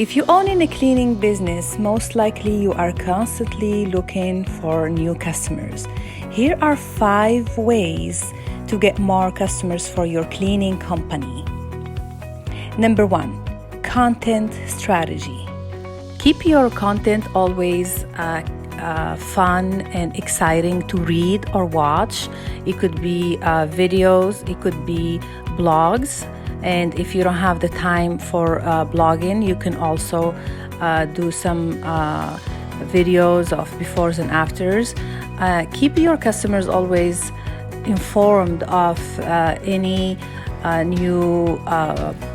If you own in a cleaning business, most likely you are constantly looking for new customers. Here are 5 ways to get more customers for your cleaning company. Number 1, content strategy. Keep your content always fun and exciting to read or watch. It could be videos, it could be blogs. And if you don't have the time for blogging, you can also do some videos of befores and afters. Keep your customers always informed of any new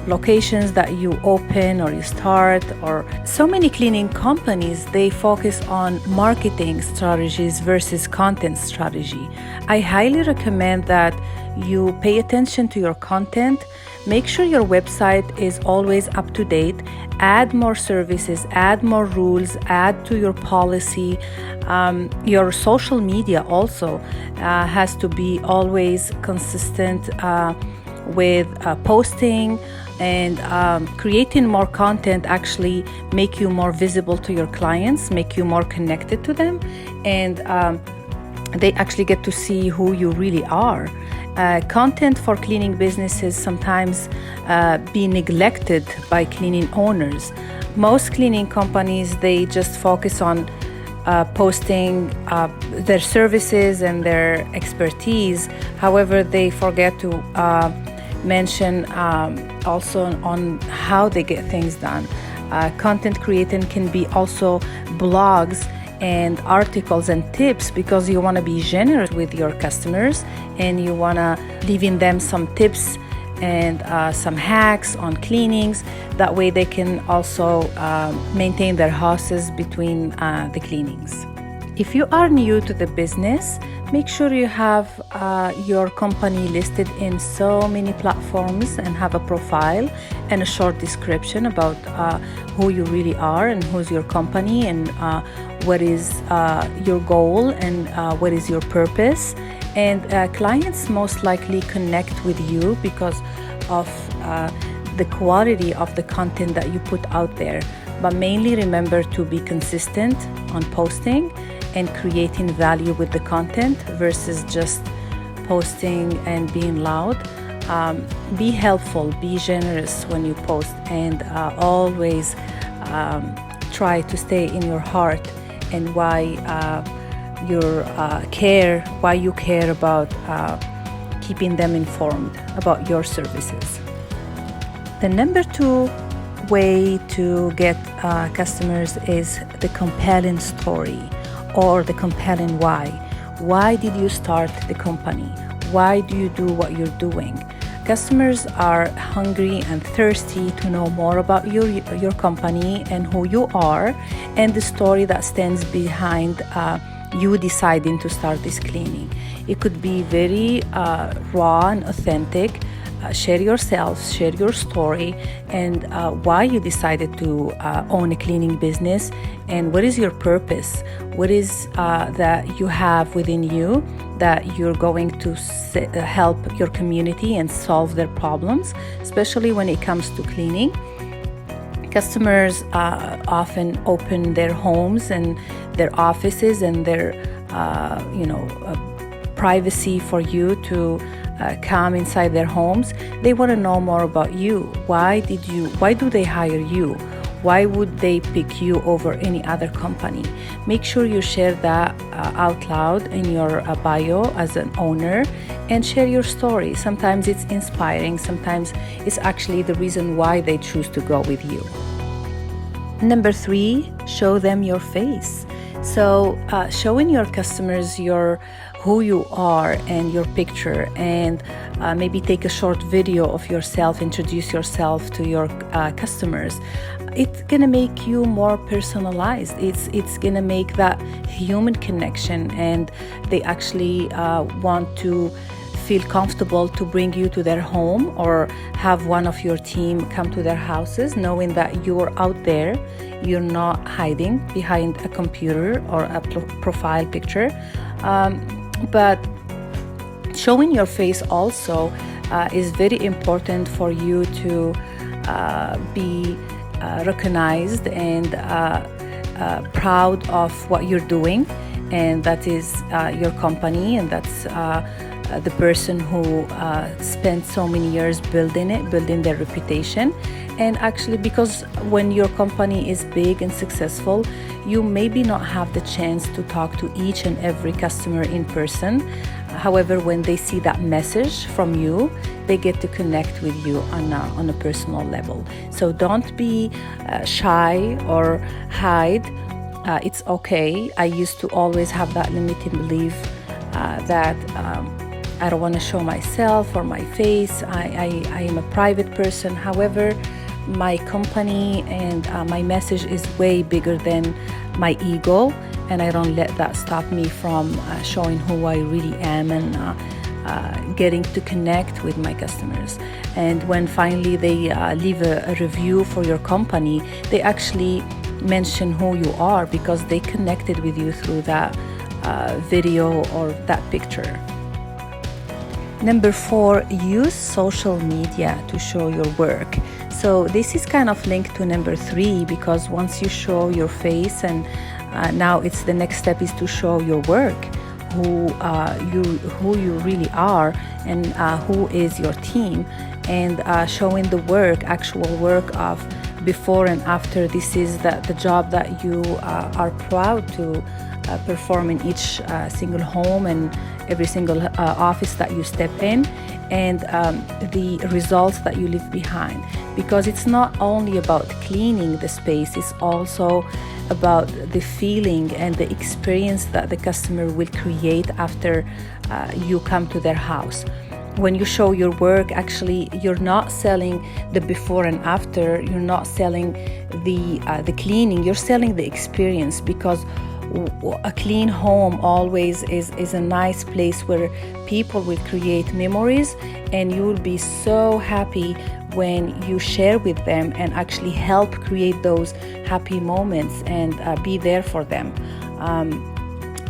locations that you open or you start. Or so many cleaning companies, they focus on marketing strategies versus content strategy. I highly recommend that you pay attention to your content. Make sure your website is always up to date. Add more services, add more rules, add to your policy. Your social media also has to be always consistent with posting and creating more content. Actually make you more visible to your clients, make you more connected to them, and they actually get to see who you really are. Content for cleaning businesses sometimes be neglected by cleaning owners. Most cleaning companies, they just focus on posting their services and their expertise. However, they forget to mention also on how they get things done. Content creating can be also blogs and articles and tips, because you want to be generous with your customers and you want to leave in them some tips and some hacks on cleanings. That way they can also maintain their houses between the cleanings. If you are new to the business, make sure you have your company listed in so many platforms and have a profile and a short description about who you really are and who's your company and what is your goal and what is your purpose. And clients most likely connect with you because of the quality of the content that you put out there. But mainly remember to be consistent on posting and creating value with the content versus just posting and being loud. Be helpful, be generous when you post, and always try to stay in your heart and why you care about keeping them informed about your services. The number 2 way to get customers is the compelling story or the compelling why. Why did you start the company? Why do you do what you're doing? Customers are hungry and thirsty to know more about your company and who you are and the story that stands behind you deciding to start this cleaning. It could be very raw and authentic. Share yourself, share your story, and why you decided to own a cleaning business, and what is your purpose. What is that you have within you that you're going to help your community and solve their problems, especially when it comes to cleaning. Customers often open their homes and their offices and their privacy for you to come inside their homes. They want to know more about you. Why do they hire you? Why would they pick you over any other company? Make sure you share that out loud in your bio as an owner and share your story. Sometimes it's inspiring, sometimes it's actually the reason why they choose to go with you. Number 3, show them your face. So showing your customers who you are and your picture, and maybe take a short video of yourself, introduce yourself to your customers. It's gonna make you more personalized. It's gonna make that human connection, and they actually want to feel comfortable to bring you to their home or have one of your team come to their houses, knowing that you're out there. You're not hiding behind a computer or a profile picture. But showing your face also is very important for you to be recognized and proud of what you're doing, and that is your company, and that's the person who spent so many years building their reputation. And actually, because when your company is big and successful, you maybe not have the chance to talk to each and every customer in person. However, when they see that message from you, they get to connect with you on a personal level. So don't be shy or hide. It's okay. I used to always have that limiting belief that I don't want to show myself or my face. I am a private person. However, my company and my message is way bigger than my ego, and I don't let that stop me from showing who I really am and getting to connect with my customers. And when finally they leave a review for your company, they actually mention who you are because they connected with you through that video or that picture. Number 4, use social media to show your work. So this is kind of linked to number 3, because once you show your face, and now it's the next step is to show your work, who you really are, and who is your team, and showing the work, actual work of before and after. This is the job that you are proud to perform in each single home and every single office that you step in, and the results that you leave behind. Because it's not only about cleaning the space, it's also about the feeling and the experience that the customer will create after you come to their house. When you show your work, actually, you're not selling the before and after. You're not selling the cleaning. You're selling the experience, because a clean home always is a nice place where people will create memories, and you will be so happy when you share with them and actually help create those happy moments and be there for them.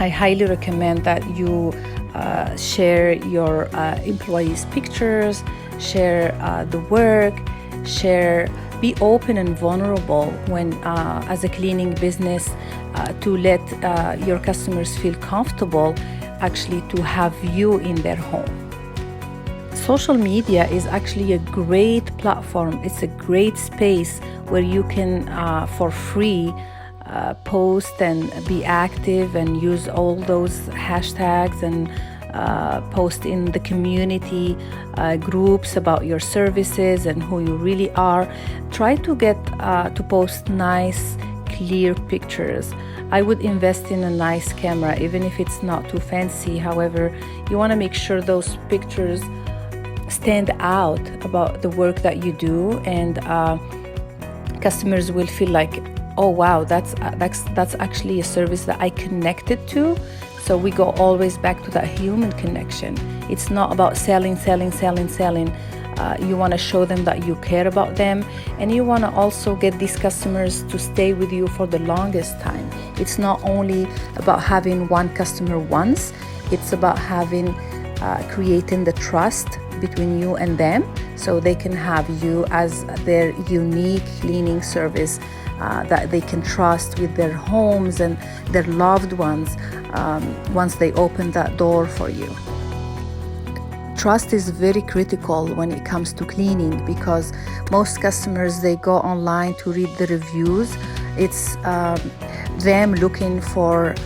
I highly recommend that you share your employees' pictures, share the work, be open and vulnerable when as a cleaning business, to let your customers feel comfortable actually to have you in their home. Social media is actually a great platform. It's a great space where you can for free post and be active and use all those hashtags and post in the community groups about your services and who you really are. Try to get to post nice, clear pictures. I would invest in a nice camera, even if it's not too fancy. However, you want to make sure those pictures stand out about the work that you do, and customers will feel like, oh wow, that's actually a service that I connected to. So we go always back to that human connection. It's not about selling. You want to show them that you care about them, and you want to also get these customers to stay with you for the longest time. It's not only about having one customer once, it's about creating the trust between you and them, so they can have you as their unique cleaning service that they can trust with their homes and their loved ones once they open that door for you. Trust is very critical when it comes to cleaning, because most customers, they go online to read the reviews. It's them looking for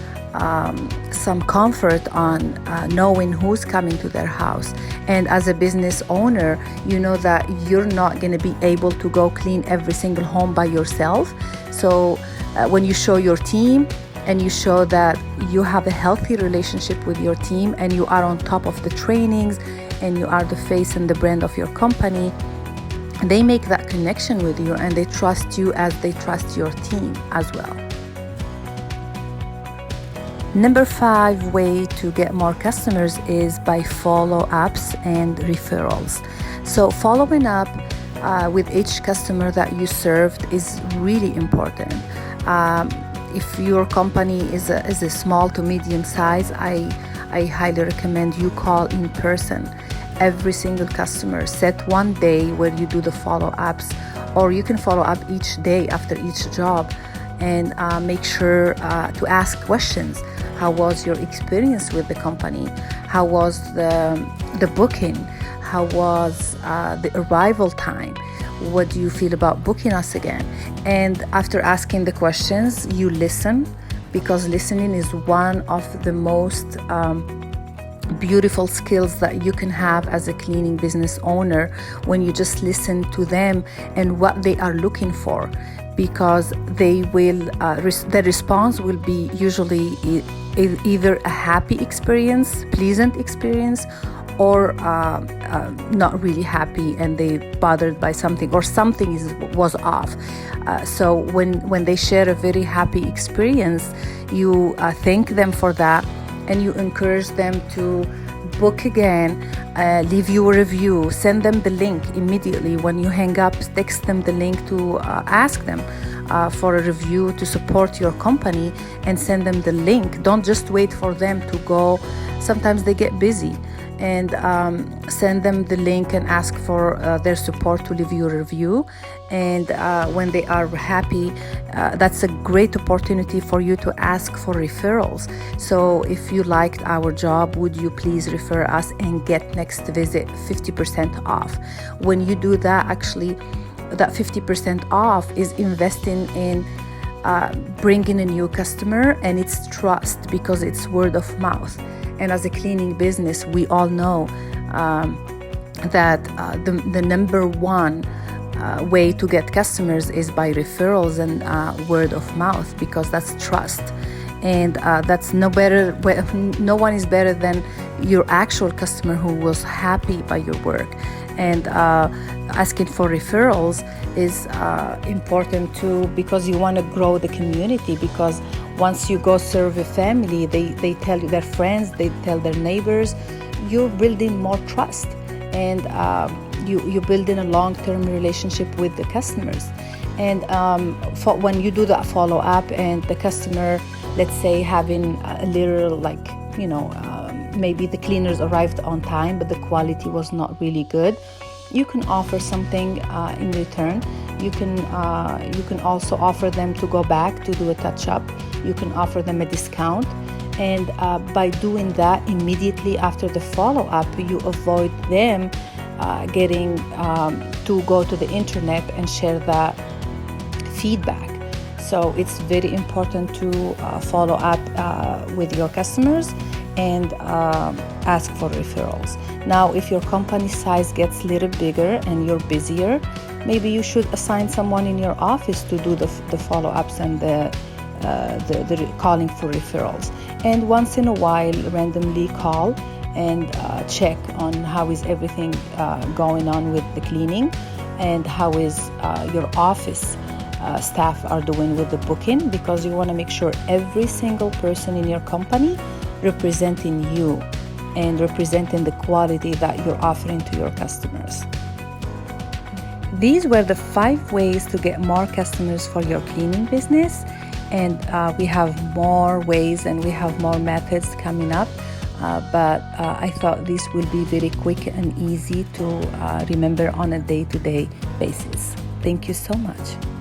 some comfort on knowing who's coming to their house. And as a business owner, you know that you're not going to be able to go clean every single home by yourself. So when you show your team and you show that you have a healthy relationship with your team, and you are on top of the trainings, and you are the face and the brand of your company, they make that connection with you, and they trust you as they trust your team as well. Number 5 way to get more customers is by follow-ups and referrals. So following up with each customer that you served is really important. If your company is a small to medium size, I highly recommend you call in person every single customer. Set one day where you do the follow-ups or you can follow up each day after each job and make sure to ask questions. How was your experience with the company? How was the booking? How was the arrival time? What do you feel about booking us again? And after asking the questions, you listen, because listening is one of the most beautiful skills that you can have as a cleaning business owner, when you just listen to them and what they are looking for, because they will the response will be usually either a happy experience, pleasant experience, or not really happy and they bothered by something, or something was off. So when they share a very happy experience, you thank them for that, and you encourage them to book again, leave you a review, send them the link immediately. When you hang up, text them the link to ask them for a review to support your company, and send them the link. Don't just wait for them to go. Sometimes they get busy. And send them the link and ask for their support to leave you a review. And when they are happy, that's a great opportunity for you to ask for referrals. So if you liked our job, would you please refer us and get next visit 50% off? When you do that, actually, that 50% off is investing in bringing a new customer, and it's trust, because it's word of mouth. And as a cleaning business, we all know that the number one way to get customers is by referrals and word of mouth, because that's trust. And that's no one is better than your actual customer who was happy by your work. And asking for referrals is important too, because you want to grow the community. Because once you go serve a family, they tell their friends, they tell their neighbors. You're building more trust, and you're building a long-term relationship with the customers. And when you do that follow-up, and the customer, let's say, having a little, maybe the cleaners arrived on time, but the quality was not really good, you can offer something in return. You can also offer them to go back to do a touch-up. You can offer them a discount. And by doing that immediately after the follow-up, you avoid them getting to go to the internet and share that feedback. So it's very important to follow up with your customers and ask for referrals. Now, if your company size gets a little bigger and you're busier, maybe you should assign someone in your office to do the follow-ups and the calling for referrals. And once in a while, randomly call and check on how is everything going on with the cleaning, and how is your office staff are doing with the booking, because you want to make sure every single person in your company representing you and representing the quality that you're offering to your customers. These were the 5 ways to get more customers for your cleaning business, and we have more ways and we have more methods coming up, but I thought this will be very quick and easy to remember on a day-to-day basis. Thank you so much.